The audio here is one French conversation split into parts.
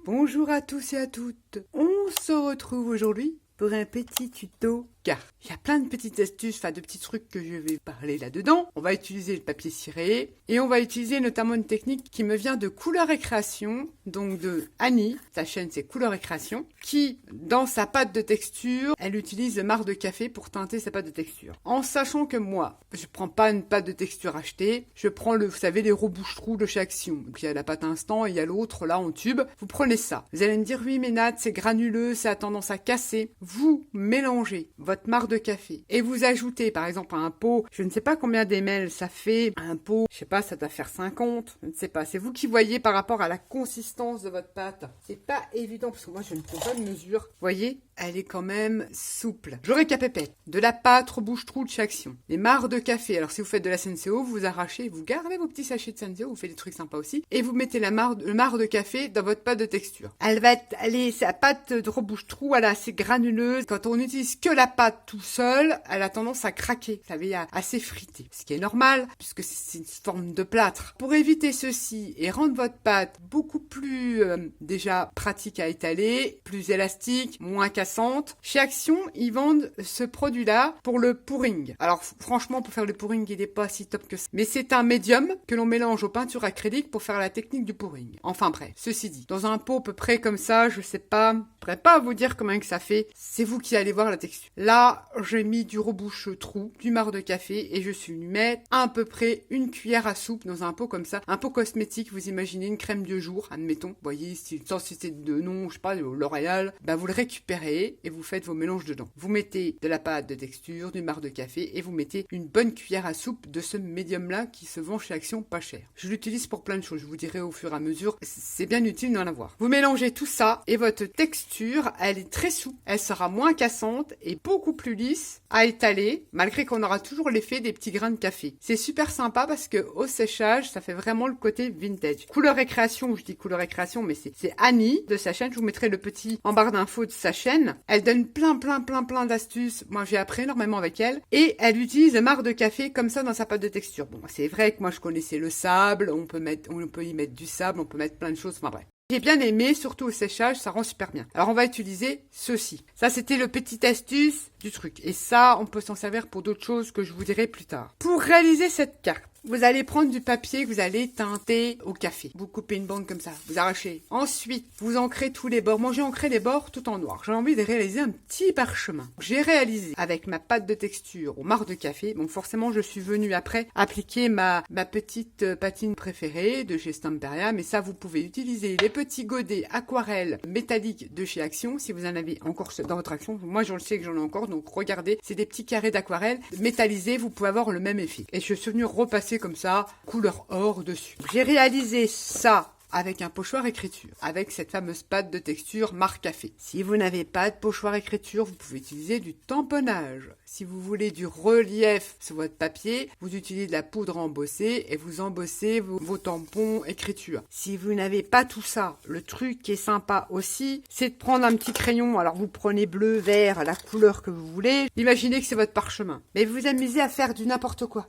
Bonjour à tous et à toutes. On se retrouve aujourd'hui pour un petit tuto car il y a plein de petites astuces, de petits trucs que je vais parler là-dedans. On va utiliser le papier ciré et on va utiliser notamment une technique qui me vient de Couleur et Création, donc de Annie, sa chaîne c'est Couleur et Création, qui dans sa pâte de texture, elle utilise le marc de café pour teinter sa pâte de texture. En sachant que moi, je prends pas une pâte de texture achetée, je prends vous savez, les rebouche-trous de chez Action. Donc il y a la pâte instant et il y a l'autre là en tube. Vous prenez ça. Vous allez me dire oui mais Nat, c'est granuleux, ça a tendance à casser. Vous mélangez votre marc de café et vous ajoutez par exemple un pot, je ne sais pas combien d'ml ça fait, un pot, je sais pas, ça doit faire 50, je ne sais pas, c'est vous qui voyez par rapport à la consistance de votre pâte. C'est pas évident parce que moi je ne prends pas de mesure. Vous voyez, elle est quand même souple. Je récapépète. De la pâte rebouche-trou de chez Action. Les marcs de café. Alors si vous faites de la Senseo, vous arrachez, vous gardez vos petits sachets de Senseo, vous faites des trucs sympas aussi, et vous mettez le marc de café dans votre pâte de texture. Elle va être, sa pâte de rebouche-trou, elle est assez granuleuse. Quand on utilise que la pâte tout seul, elle a tendance à craquer, vous savez, à s'effriter. Ce qui est normal, puisque c'est une forme de plâtre. Pour éviter ceci et rendre votre pâte beaucoup plus, déjà pratique à étaler, plus élastique, moins cassante, chez Action, ils vendent ce produit-là pour le pouring. Alors, franchement, pour faire le pouring, il n'est pas si top que ça. Mais c'est un médium que l'on mélange aux peintures acryliques pour faire la technique du pouring. Enfin bref, ceci dit, dans un pot à peu près comme ça, je sais pas, je pourrais pas vous dire combien que ça fait. C'est vous qui allez voir la texture. Là, j'ai mis du rebouche-trou, du marc de café et je suis venu mettre à peu près une cuillère à soupe dans un pot comme ça. Un pot cosmétique, vous imaginez une crème de jour, admettons. Vous voyez, sans citer de nom, je sais pas, L'Oréal, vous le récupérez et vous faites vos mélanges dedans. Vous mettez de la pâte de texture, du marc de café et vous mettez une bonne cuillère à soupe de ce médium-là qui se vend chez Action pas cher. Je l'utilise pour plein de choses, je vous dirai au fur et à mesure. C'est bien utile d'en avoir. Vous mélangez tout ça et votre texture, elle est très souple. Elle sera moins cassante et beaucoup plus lisse à étaler, malgré qu'on aura toujours l'effet des petits grains de café. C'est super sympa parce que au séchage, ça fait vraiment le côté vintage. Couleur et Création, je dis Couleur et Création, mais c'est Annie de sa chaîne. Je vous mettrai le petit en barre d'infos de sa chaîne. Elle donne plein d'astuces. Moi, j'ai appris énormément avec elle. Et elle utilise le marc de café comme ça dans sa pâte de texture. Bon, c'est vrai que moi, je connaissais le sable. On peut y mettre du sable. On peut mettre plein de choses. Enfin bref. J'ai bien aimé, surtout au séchage, ça rend super bien. Alors on va utiliser ceci. Ça c'était le petit astuce du truc. Et ça, on peut s'en servir pour d'autres choses que je vous dirai plus tard. Pour réaliser cette carte, vous allez prendre du papier que vous allez teinter au café. Vous coupez une bande comme ça, vous arrachez. Ensuite, vous ancrez tous les bords. Moi, j'ai ancré les bords tout en noir. J'ai envie de réaliser un petit parchemin. J'ai réalisé avec ma pâte de texture au marc de café. Bon, forcément, je suis venue après appliquer ma petite patine préférée de chez Stamperia. Mais ça, vous pouvez utiliser les petits godets aquarelles métalliques de chez Action. Si vous en avez encore dans votre Action. Moi, je le sais que j'en ai encore. Donc, regardez, c'est des petits carrés d'aquarelle métallisés. Vous pouvez avoir le même effet. Et je suis venue repasser comme ça, couleur or dessus. J'ai réalisé ça avec un pochoir écriture, avec cette fameuse pâte de texture marc café. Si vous n'avez pas de pochoir écriture, vous pouvez utiliser du tamponnage. Si vous voulez du relief sur votre papier, vous utilisez de la poudre embossée et vous embossez vos tampons écriture. Si vous n'avez pas tout ça, le truc qui est sympa aussi, c'est de prendre un petit crayon. Alors vous prenez bleu, vert, la couleur que vous voulez. Imaginez que c'est votre parchemin. Mais vous vous amusez à faire du n'importe quoi.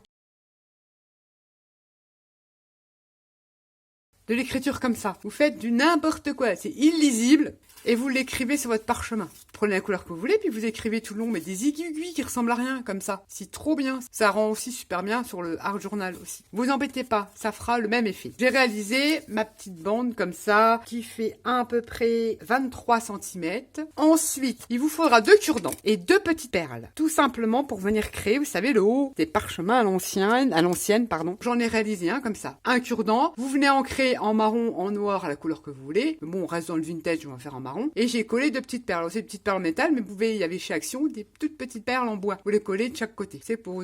De l'écriture comme ça. Vous faites du n'importe quoi. C'est illisible. Et vous l'écrivez sur votre parchemin. Prenez la couleur que vous voulez, puis vous écrivez tout le long, mais des aiguilles qui ressemblent à rien, comme ça. C'est trop bien. Ça rend aussi super bien sur le art journal aussi. Vous embêtez pas, ça fera le même effet. J'ai réalisé ma petite bande comme ça, qui fait à peu près 23 cm. Ensuite, il vous faudra 2 cure-dents et 2 petites perles. Tout simplement pour venir créer, vous savez, le haut des parchemins à l'ancienne, pardon. J'en ai réalisé un comme ça. Un cure-dent. Vous venez ancrer en marron, en noir, la couleur que vous voulez. Bon, on reste dans le vintage, on va faire en marron. Et j'ai collé 2 petites perles. C'est des petites perles en métal, mais il y avait chez Action des toutes petites perles en bois. Vous les collez de chaque côté.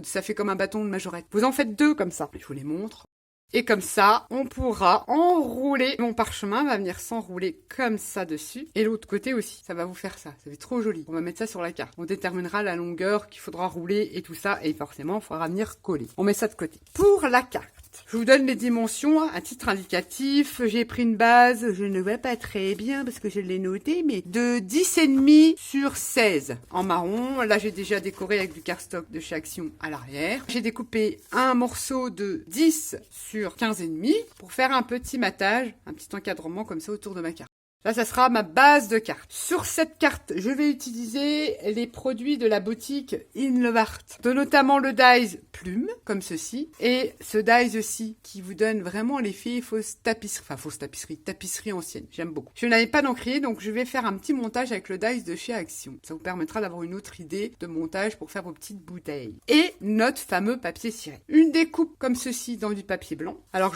Ça fait comme un bâton de majorette. Vous en faites 2 comme ça. Je vous les montre. Et comme ça, on pourra enrouler. Mon parchemin va venir s'enrouler comme ça dessus. Et l'autre côté aussi. Ça va vous faire ça. Ça fait trop joli. On va mettre ça sur la carte. On déterminera la longueur qu'il faudra rouler et tout ça. Et forcément, il faudra venir coller. On met ça de côté. Pour la carte. Je vous donne les dimensions à titre indicatif. J'ai pris une base, je ne vois pas très bien parce que je l'ai noté, mais de 10,5 sur 16 en marron. Là, j'ai déjà décoré avec du cardstock de chez Action à l'arrière. J'ai découpé un morceau de 10 sur 15,5 pour faire un petit matage, un petit encadrement comme ça autour de ma carte. Là, ça sera ma base de carte. Sur cette carte, je vais utiliser les produits de la boutique In Love Art, de notamment le dies plume, comme ceci, et ce dies aussi, qui vous donne vraiment l'effet fausse tapisserie, tapisserie ancienne. J'aime beaucoup. Je n'avais pas d'encrier, donc je vais faire un petit montage avec le dies de chez Action. Ça vous permettra d'avoir une autre idée de montage pour faire vos petites bouteilles. Et notre fameux papier ciré. Une découpe comme ceci dans du papier blanc. Alors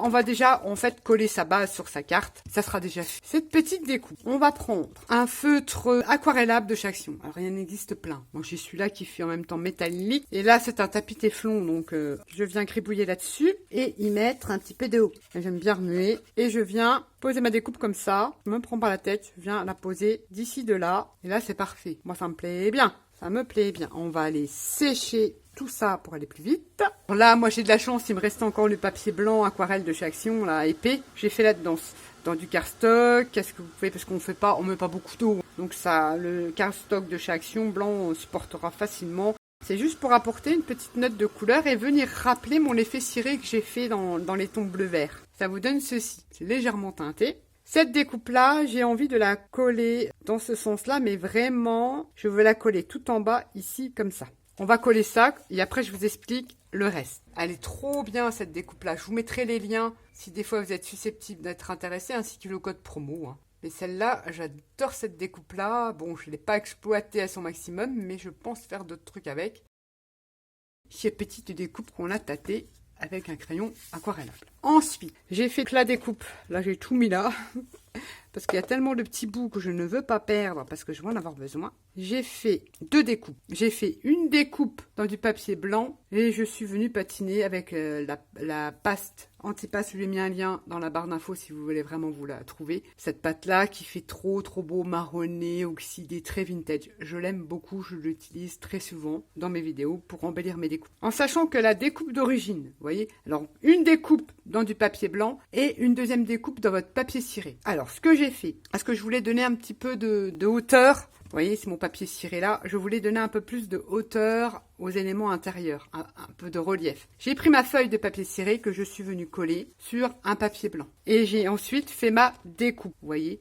on va déjà en fait coller sa base sur sa carte. Ça sera déjà fait. Cette petite découpe, on va prendre un feutre aquarellable de chez Action. Alors il y en existe plein. Moi j'ai celui-là qui fait en même temps métallique. Et là c'est un tapis téflon, donc je viens gribouiller là-dessus et y mettre un petit peu d'eau. J'aime bien remuer et je viens poser ma découpe comme ça. Je me prends pas la tête, je viens la poser d'ici de là. Et là c'est parfait. Moi ça me plaît bien. Ça me plaît bien. On va aller sécher tout ça pour aller plus vite. Bon, là, moi, j'ai de la chance. Il me reste encore le papier blanc aquarelle de chez Action, là, épais. J'ai fait là-dedans. Dans du cardstock. Qu'est-ce que vous pouvez, parce on met pas beaucoup d'eau. Donc ça, le cardstock de chez Action blanc, on supportera facilement. C'est juste pour apporter une petite note de couleur et venir rappeler mon effet ciré que j'ai fait dans les tons bleu-vert. Ça vous donne ceci. C'est légèrement teinté. Cette découpe-là, j'ai envie de la coller dans ce sens-là, mais vraiment, je veux la coller tout en bas, ici, comme ça. On va coller ça, et après, je vous explique le reste. Elle est trop bien, cette découpe-là. Je vous mettrai les liens, si des fois vous êtes susceptible d'être intéressé, ainsi que le code promo. Mais celle-là, j'adore cette découpe-là. Bon, je ne l'ai pas exploitée à son maximum, mais je pense faire d'autres trucs avec. Ces petites découpes qu'on a tâtées avec un crayon aquarellable. Ensuite, j'ai fait la découpe. Là, j'ai tout mis là. Parce qu'il y a tellement de petits bouts que je ne veux pas perdre parce que je vais en avoir besoin. J'ai fait 2 découpes. J'ai fait une découpe dans du papier blanc et je suis venue patiner avec la pâte anti-paste. Je lui ai mis un lien dans la barre d'infos si vous voulez vraiment vous la trouver. Cette pâte-là qui fait trop beau, marronné, oxydé, très vintage. Je l'aime beaucoup, je l'utilise très souvent dans mes vidéos pour embellir mes découpes. En sachant que la découpe d'origine, vous voyez, alors une découpe dans du papier blanc et une deuxième découpe dans votre papier ciré. Alors, ce que j'ai fait, parce que je voulais donner un petit peu de hauteur, vous voyez, c'est mon papier ciré là, je voulais donner un peu plus de hauteur aux éléments intérieurs, un peu de relief. J'ai pris ma feuille de papier ciré que je suis venue coller sur un papier blanc. Et j'ai ensuite fait ma découpe, vous voyez.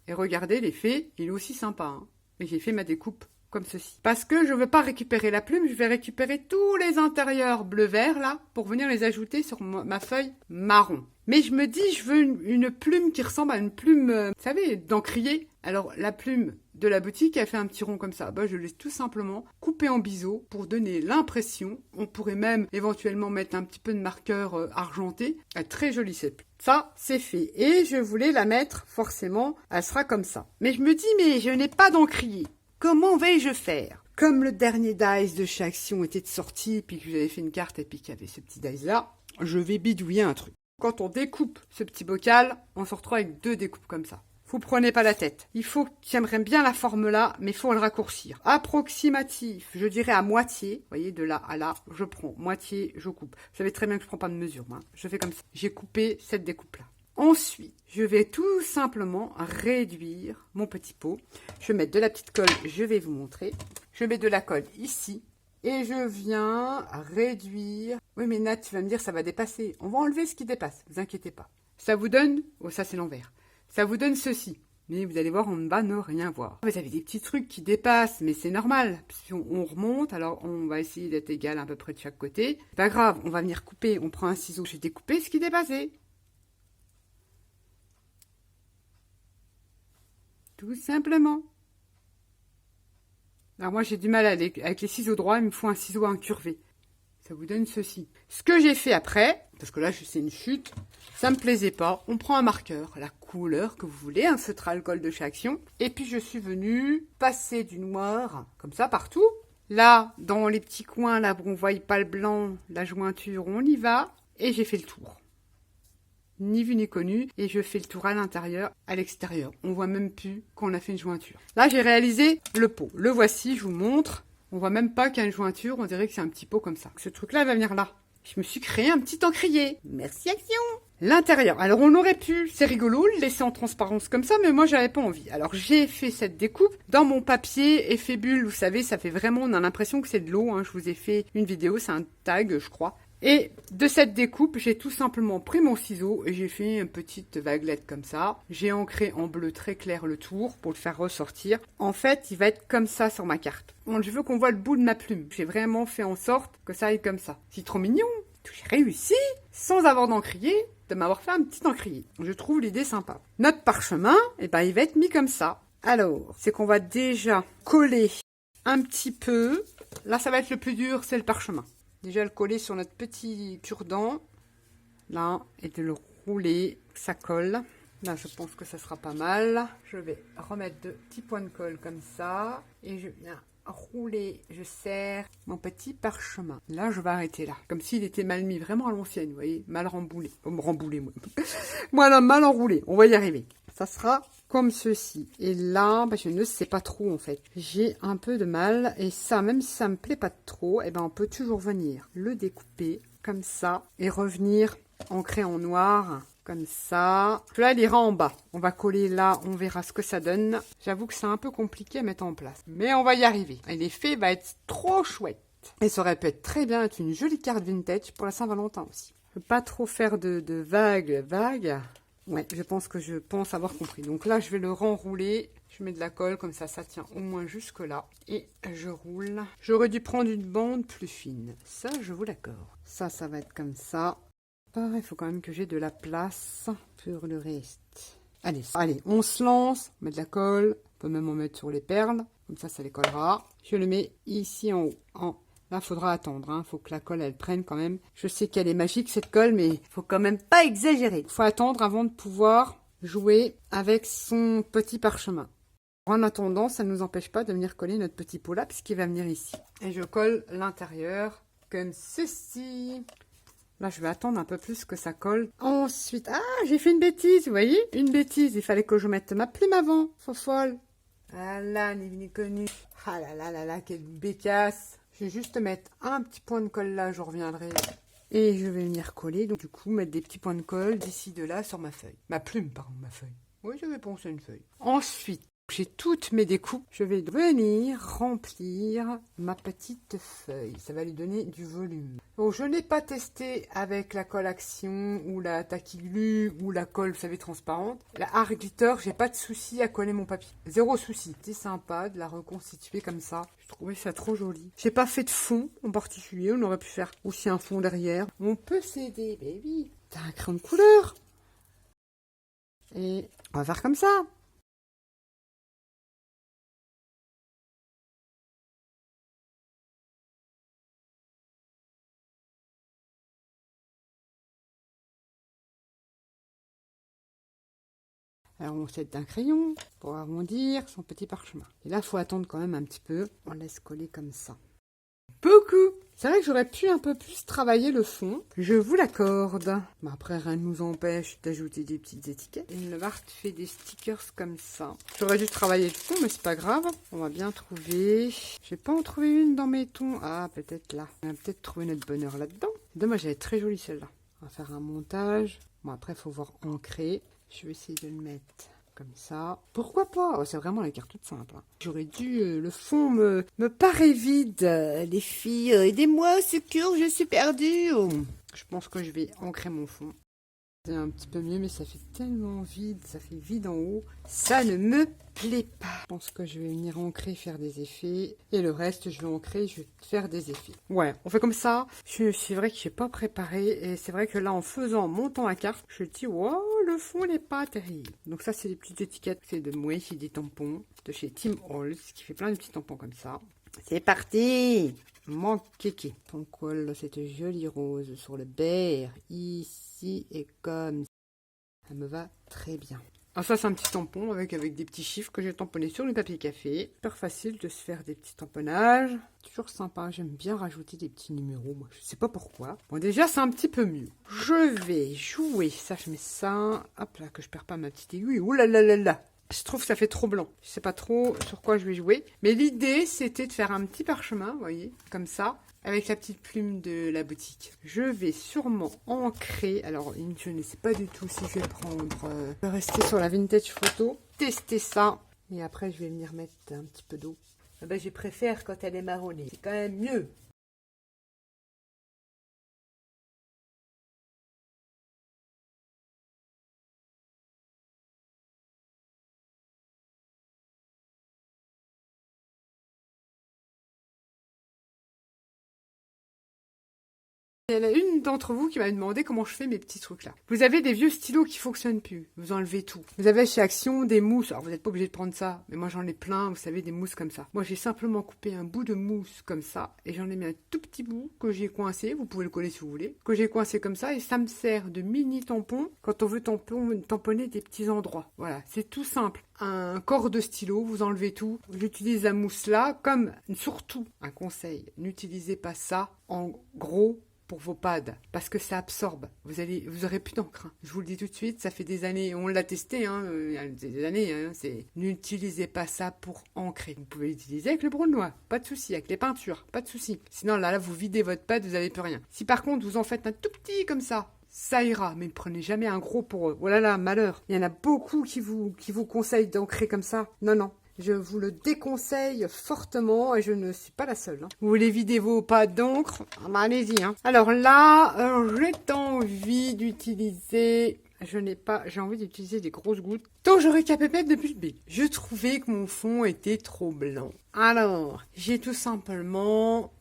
Et regardez, l'effet, il est aussi sympa. Mais j'ai fait ma découpe comme ceci. Parce que je ne veux pas récupérer la plume, je vais récupérer tous les intérieurs bleu-vert là pour venir les ajouter sur ma feuille marron. Mais je me dis, je veux une plume qui ressemble à une plume, vous savez, d'encrier. Alors la plume de la boutique, elle fait un petit rond comme ça. Bah, je laisse tout simplement couper en biseau pour donner l'impression. On pourrait même éventuellement mettre un petit peu de marqueur argenté. Elle est très jolie cette plume. Ça, c'est fait. Et je voulais la mettre, forcément, elle sera comme ça. Mais je me dis, mais je n'ai pas d'encrier. Comment vais-je faire? Comme le dernier dice de chez Action était sorti, puis que j'avais fait une carte et puis qu'il y avait ce petit dice-là, je vais bidouiller un truc. Quand on découpe ce petit bocal, on se retrouve avec 2 découpes comme ça. Vous prenez pas la tête. Il faut, j'aimerais bien la forme là, mais il faut le raccourcir. Approximatif, je dirais à moitié. Vous voyez, de là à là, je prends moitié, je coupe. Vous savez très bien que je prends pas de mesure, moi. Je fais comme ça. J'ai coupé cette découpe là. Ensuite, je vais tout simplement réduire mon petit pot. Je vais mettre de la petite colle, je vais vous montrer. Je mets de la colle ici. Et je viens réduire. Oui, mais Nat, tu vas me dire, ça va dépasser. On va enlever ce qui dépasse, ne vous inquiétez pas. Ça vous donne... Oh, ça, c'est l'envers. Ça vous donne ceci. Mais vous allez voir, on ne va ne rien voir. Vous avez des petits trucs qui dépassent, mais c'est normal. Si on remonte, alors on va essayer d'être égal à peu près de chaque côté. Pas grave, on va venir couper. On prend un ciseau, j'ai découpé ce qui dépassait. Tout simplement. Alors moi j'ai du mal avec les ciseaux droits, il me faut un ciseau incurvé. Ça vous donne ceci. Ce que j'ai fait après, parce que là c'est une chute, ça me plaisait pas. On prend un marqueur, la couleur que vous voulez, un feutre alcool de chez Action. Et puis je suis venue passer du noir, comme ça partout. Là, dans les petits coins, là où on ne voit pas le blanc, la jointure, on y va. Et j'ai fait le tour. Ni vu ni connu, et je fais le tour à l'intérieur, à l'extérieur. On voit même plus qu'on a fait une jointure. Là, j'ai réalisé le pot. Le voici, je vous montre. On voit même pas qu'il y a une jointure, on dirait que c'est un petit pot comme ça. Ce truc-là va venir là. Je me suis créé un petit encrier. Merci Action. L'intérieur. Alors, on aurait pu, c'est rigolo, le laisser en transparence comme ça, mais moi, j'avais pas envie. Alors, j'ai fait cette découpe dans mon papier effet bulle. Vous savez, ça fait vraiment, on a l'impression que c'est de l'eau. Je vous ai fait une vidéo, c'est un tag, je crois. Et de cette découpe, j'ai tout simplement pris mon ciseau et j'ai fait une petite vaguelette comme ça. J'ai ancré en bleu très clair le tour pour le faire ressortir. En fait, il va être comme ça sur ma carte. Bon, je veux qu'on voit le bout de ma plume. J'ai vraiment fait en sorte que ça aille comme ça. C'est trop mignon. J'ai réussi, sans avoir d'encrier, de m'avoir fait un petit encrier. Je trouve l'idée sympa. Notre parchemin, eh ben, il va être mis comme ça. Alors, c'est qu'on va déjà coller un petit peu. Là, ça va être le plus dur, c'est le parchemin. Déjà le coller sur notre petit cure-dent, là, et de le rouler, ça colle. Là, je pense que ça sera pas mal. Je vais remettre deux petits points de colle comme ça, et je viens rouler, je serre mon petit parchemin. Là, je vais arrêter là, comme s'il était mal mis, vraiment à l'ancienne, vous voyez, mal remboulé. Remboulé, moi. Voilà, mal enroulé, on va y arriver. Ça sera comme ceci. Et là, je ne sais pas trop en fait. J'ai un peu de mal. Et ça, même si ça me plaît pas trop, eh ben, on peut toujours venir le découper comme ça. Et revenir ancrer en noir. Comme ça. Là, il ira en bas. On va coller là, on verra ce que ça donne. J'avoue que c'est un peu compliqué à mettre en place. Mais on va y arriver. Et l'effet va être trop chouette. Et ça aurait pu être très bien être une jolie carte vintage pour la Saint-Valentin aussi. Je ne veux pas trop faire de vagues. Ouais, je pense avoir compris. Donc là, je vais le renrouler. Je mets de la colle, comme ça tient au moins jusque là. Et je roule. J'aurais dû prendre une bande plus fine. Ça, je vous l'accorde. Ça va être comme ça. Il faut quand même que j'ai de la place pour le reste. Allez, on se lance. On met de la colle. On peut même en mettre sur les perles. Comme ça les collera. Je le mets ici en haut. Là, il faudra attendre, hein. Faut que la colle, elle prenne quand même. Je sais qu'elle est magique, cette colle, mais il faut quand même pas exagérer. Il faut attendre avant de pouvoir jouer avec son petit parchemin. En attendant, ça ne nous empêche pas de venir coller notre petit pot là, puisqu'il va venir ici. Et je colle l'intérieur comme ceci. Là, je vais attendre un peu plus que ça colle. Ensuite, j'ai fait une bêtise, vous voyez? Une bêtise, il fallait que je mette ma plume avant. Folle. Ah là, ni connu. Ah là, quelle bécasse. Je vais juste mettre un petit point de colle là, je reviendrai. Et je vais venir coller, donc du coup, mettre des petits points de colle d'ici de là sur ma feuille. Ma plume, pardon, ma feuille. Oui, j'avais pensé à une feuille. Ensuite, j'ai toutes mes découpes. Je vais venir remplir ma petite feuille. Ça va lui donner du volume. Donc, je n'ai pas testé avec la colle Action ou la Tacky Glue ou la colle, vous savez, transparente. La Art Glitter, j'ai pas de souci à coller mon papier. Zéro souci. C'est sympa de la reconstituer comme ça. Je trouvais ça trop joli. J'ai pas fait de fond en particulier. On aurait pu faire aussi un fond derrière. On peut s'aider, baby. T'as un crayon de couleur. Et on va faire comme ça. Alors on s'aide d'un crayon pour arrondir son petit parchemin. Et là, il faut attendre quand même un petit peu. On laisse coller comme ça. Beaucoup. C'est vrai que j'aurais pu un peu plus travailler le fond. Je vous l'accorde. Mais après, rien ne nous empêche d'ajouter des petites étiquettes. Et le Vart fait des stickers comme ça. J'aurais dû travailler le fond, mais c'est pas grave. On va bien trouver. Je vais pas en trouver une dans mes tons. Ah, peut-être là. On va peut-être trouver notre bonheur là-dedans. Dommage, elle est très jolie celle-là. On va faire un montage. Bon, après, il faut voir ancrer. Je vais essayer de le mettre comme ça. Pourquoi pas? Oh, c'est vraiment la carte toute simple. Hein. J'aurais dû... le fond me paraît vide. Les filles, aidez-moi, au secours, je suis perdue. Oh. Je pense que je vais ancrer mon fond. C'est un petit peu mieux, mais ça fait tellement vide. Ça fait vide en haut. Ça ne me plaît pas. Je pense que je vais venir ancrer, faire des effets. Et le reste, je vais ancrer, je vais faire des effets. Ouais, on fait comme ça. C'est vrai que je n'ai pas préparé. Et c'est vrai que là, en montant la carte, je me dis, wow, le fond n'est pas terrible. Donc ça, c'est des petites étiquettes. C'est de Mouais, c'est des tampons de chez Tim Holtz, qui fait plein de petits tampons comme ça. C'est parti! Mon kéké. On colle cette jolie rose sur le beurre, ici et comme ça. Ça me va très bien. Alors ça, c'est un petit tampon avec des petits chiffres que j'ai tamponnés sur le papier café. Super facile de se faire des petits tamponnages. Toujours sympa, j'aime bien rajouter des petits numéros, moi je sais pas pourquoi. Bon déjà, c'est un petit peu mieux. Je vais jouer, ça je mets ça, hop là, que je perds pas ma petite aiguille. Ouh là là là là. Je trouve que ça fait trop blanc. Je sais pas trop sur quoi je vais jouer. Mais l'idée, c'était de faire un petit parchemin, vous voyez, comme ça, avec la petite plume de la boutique. Je vais sûrement ancrer. Alors, je ne sais pas du tout si je vais prendre... je vais rester sur la vintage photo. Tester ça. Et après, je vais venir mettre un petit peu d'eau. Ah ben, je préfère quand elle est marronnée. C'est quand même mieux. Il y en a une d'entre vous qui m'a demandé comment je fais mes petits trucs là. Vous avez des vieux stylos qui fonctionnent plus. Vous enlevez tout. Vous avez chez Action des mousses. Alors vous n'êtes pas obligé de prendre ça, mais moi j'en ai plein. Vous savez, des mousses comme ça. Moi j'ai simplement coupé un bout de mousse comme ça et j'en ai mis un tout petit bout que j'ai coincé. Vous pouvez le coller si vous voulez. Que j'ai coincé comme ça et ça me sert de mini tampon quand on veut tamponner des petits endroits. Voilà, c'est tout simple. Un corps de stylo, vous enlevez tout. J'utilise la mousse là comme surtout un conseil. N'utilisez pas ça en gros pour vos pads, parce que ça absorbe. Vous aurez plus d'encre. Je vous le dis tout de suite, ça fait des années, on l'a testé, il y a des années, n'utilisez pas ça pour ancrer. Vous pouvez l'utiliser avec le brunois, pas de souci, avec les peintures, pas de souci. Sinon là, vous videz votre pad, vous n'avez plus rien. Si par contre vous en faites un tout petit comme ça ira, mais ne prenez jamais un gros pour eux. Oh là là, malheur. Il y en a beaucoup qui vous conseillent d'ancrer comme ça. Non. Je vous le déconseille fortement et je ne suis pas la seule. Vous voulez vider vos pads d'encre? Allez-y. Alors là, j'ai envie d'utiliser... J'ai envie d'utiliser des grosses gouttes. Donc j'aurais qu'à pépette depuis le début. Je trouvais que mon fond était trop blanc. Alors, j'ai tout simplement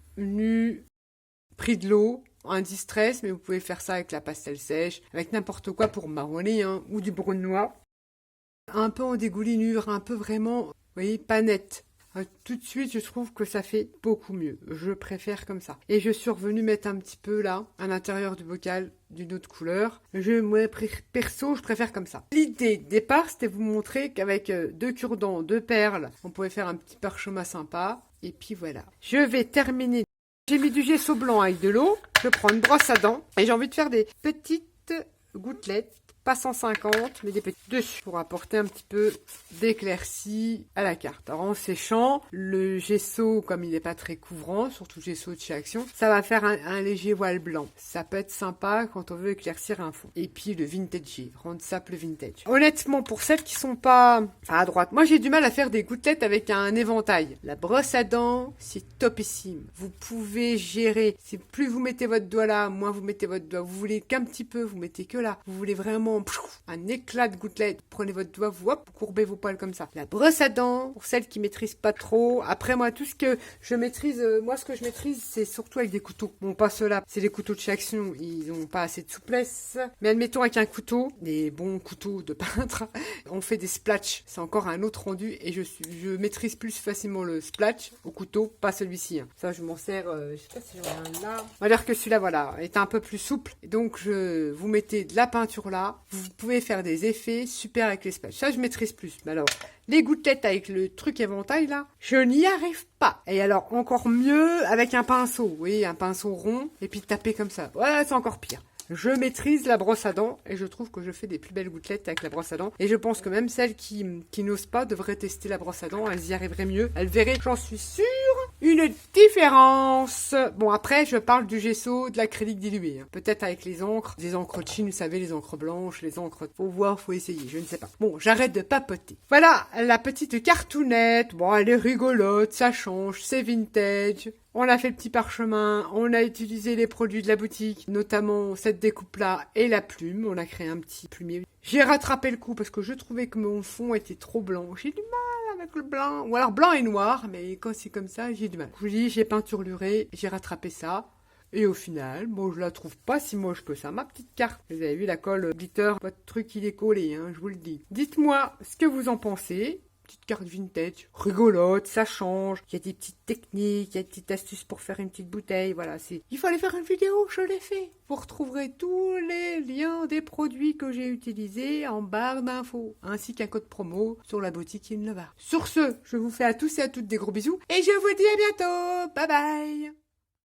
pris de l'eau. Un distress, mais vous pouvez faire ça avec la pastel sèche, avec n'importe quoi pour marronner, ou du brunois. Un peu en dégoulinure, un peu vraiment, vous voyez, pas net. Tout de suite, je trouve que ça fait beaucoup mieux. Je préfère comme ça. Et je suis revenue mettre un petit peu là, à l'intérieur du bocal, d'une autre couleur. Perso, je préfère comme ça. L'idée de départ, c'était vous montrer qu'avec 2 cure-dents, 2 perles, on pouvait faire un petit parchemin sympa. Et puis voilà. Je vais terminer. J'ai mis du gesso blanc avec de l'eau. Je prends une brosse à dents et j'ai envie de faire des petites gouttelettes, pas 150, mais des petites dessus pour apporter un petit peu d'éclaircie à la carte. Alors en séchant, le gesso, comme il n'est pas très couvrant, surtout le gesso de chez Action, ça va faire un léger voile blanc. Ça peut être sympa quand on veut éclaircir un fond. Et puis le vintage, rendre ça plus vintage. Honnêtement, pour celles qui sont pas à droite, moi j'ai du mal à faire des gouttelettes avec un éventail. La brosse à dents, c'est topissime. Vous pouvez gérer. Si plus vous mettez votre doigt là, moins vous mettez votre doigt. Vous voulez qu'un petit peu, vous mettez que là. Vous voulez vraiment un éclat de gouttelette. Prenez votre doigt, vous courbez vos poils comme ça. La brosse à dents, pour celles qui maîtrisent pas trop. Après, moi, tout ce que je maîtrise, c'est surtout avec des couteaux. Bon, pas ceux-là. C'est les couteaux de chez Action. Ils ont pas assez de souplesse. Mais admettons avec un couteau, des bons couteaux de peintre, on fait des splatchs. C'est encore un autre rendu et je maîtrise plus facilement le splatch au couteau, pas celui-ci. Ça, je m'en sers, je sais pas si j'en ai un là. On va dire que celui-là, voilà, est un peu plus souple. Et donc, vous mettez de la peinture là. Vous pouvez faire des effets super avec les spatchs. Ça, je maîtrise plus. Mais alors, les gouttelettes avec le truc éventail, là, je n'y arrive pas. Et alors, encore mieux avec un pinceau. Oui, un pinceau rond. Et puis taper comme ça. Voilà, c'est encore pire. Je maîtrise la brosse à dents et je trouve que je fais des plus belles gouttelettes avec la brosse à dents. Et je pense que même celles qui n'osent pas devraient tester la brosse à dents. Elles y arriveraient mieux. Elles verraient, j'en suis sûre, une différence. Bon, après, je parle du gesso, de l'acrylique dilué. Peut-être avec les encres. Des encres de Chine, vous savez, les encres blanches, les encres... Faut voir, faut essayer, je ne sais pas. Bon, j'arrête de papoter. Voilà, la petite cartounette. Bon, elle est rigolote, ça change, c'est vintage. On a fait le petit parchemin, on a utilisé les produits de la boutique, notamment cette découpe-là et la plume. On a créé un petit plumier. J'ai rattrapé le coup parce que je trouvais que mon fond était trop blanc. J'ai du mal avec le blanc. Ou alors blanc et noir, mais quand c'est comme ça, j'ai du mal. Je vous dis, j'ai peinturluré, j'ai rattrapé ça. Et au final, bon, je la trouve pas si moche que ça, ma petite carte. Vous avez vu la colle glitter, votre truc il est collé, je vous le dis. Dites-moi ce que vous en pensez. Petite carte vintage, rigolote, ça change. Il y a des petites techniques, il y a des petites astuces pour faire une petite bouteille. Voilà, il fallait faire une vidéo, je l'ai fait. Vous retrouverez tous les liens des produits que j'ai utilisés en barre d'infos, ainsi qu'un code promo sur la boutique InLevar. Sur ce, je vous fais à tous et à toutes des gros bisous et je vous dis à bientôt. Bye bye.